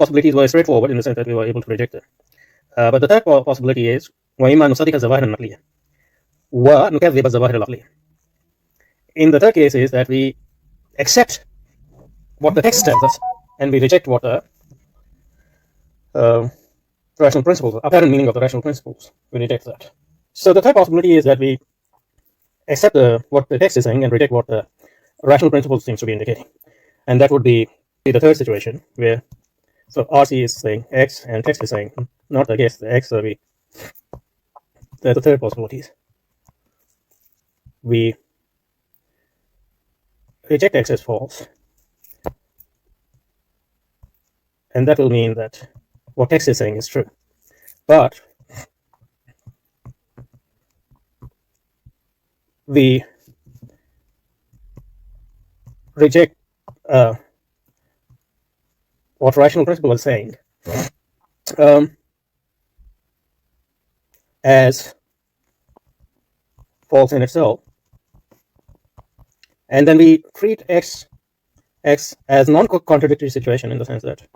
possibilities were straightforward in the sense that we were able to reject it. But the third possibility is وإما نصدق الظواهر النقلية ونكذب الظواهر العقلية. In the third case is that we accept what the text tells us and we reject what the rational principles, apparent meaning of the rational principles. We reject that. So the third possibility is that we accept what the text is saying and reject what the rational principle seems to be indicating. And that would be the third situation where, so RC is saying X and text is saying not the case, the X, so the third possibility is we reject X as false, and that will mean that what text is saying is true. But we reject what rational principle is saying as false in itself, and then we treat X as non-contradictory situation in the sense that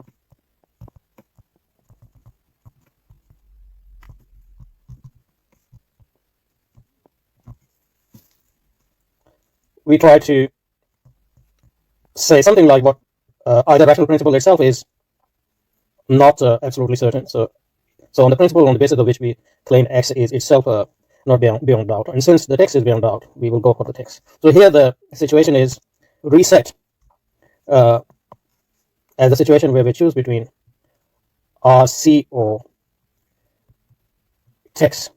we try to say something like what either rational principle itself is not absolutely certain. So on the principle on the basis of which we claim X is itself not beyond doubt, and since the text is beyond doubt, we will go for the text. So here the situation is reset as a situation where we choose between RC or text.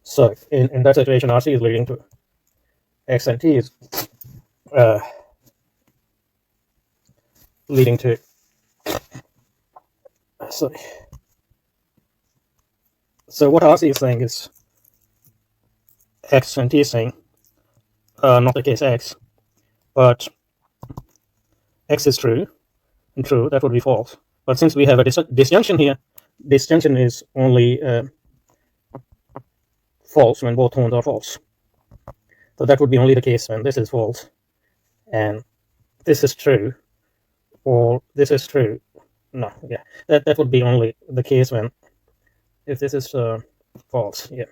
So in that situation, RC is leading to X and T is leading to so what RC is saying is X and T is saying not the case X, but X is true, and true, that would be false. But since we have a disjunction here, disjunction is only false when both horns are false. So that would be only the case when this is false and this is true, or this is true. No, yeah, that would be only the case when if this is false, yeah.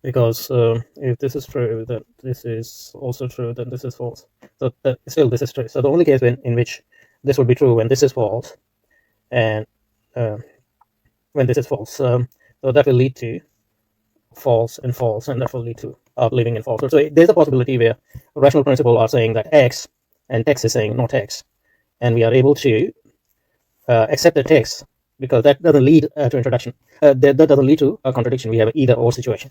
Because if this is true, then this is also true, then this is false. So still this is true. So the only case in which this would be true when this is false, and when this is false, so that will lead to false, and that will lead to living in false. So there's a possibility where rational principle are saying that X and text is saying not X, and we are able to accept the text because that doesn't lead to introduction. That doesn't lead to a contradiction. We have an either or situation.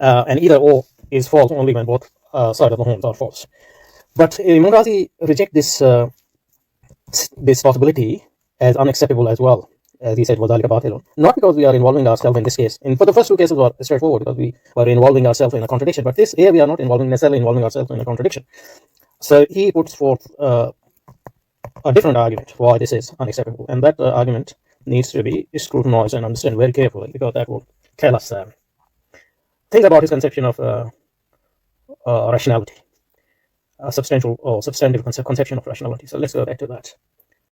And either or is false only when both sides of the horns are false. But Imam Razi reject this possibility as unacceptable as well, as he said, وَذَلِكَ بَاطِلٌ. Not because we are involving ourselves in this case. For the first two cases were straightforward because we were involving ourselves in a contradiction. But this here we are not necessarily involving ourselves in a contradiction. So he puts forth a different argument why this is unacceptable, and that argument needs to be scrutinized and understood very carefully because that will tell us things about his conception of rationality, a substantial or substantive conception of rationality. So let's go back to that.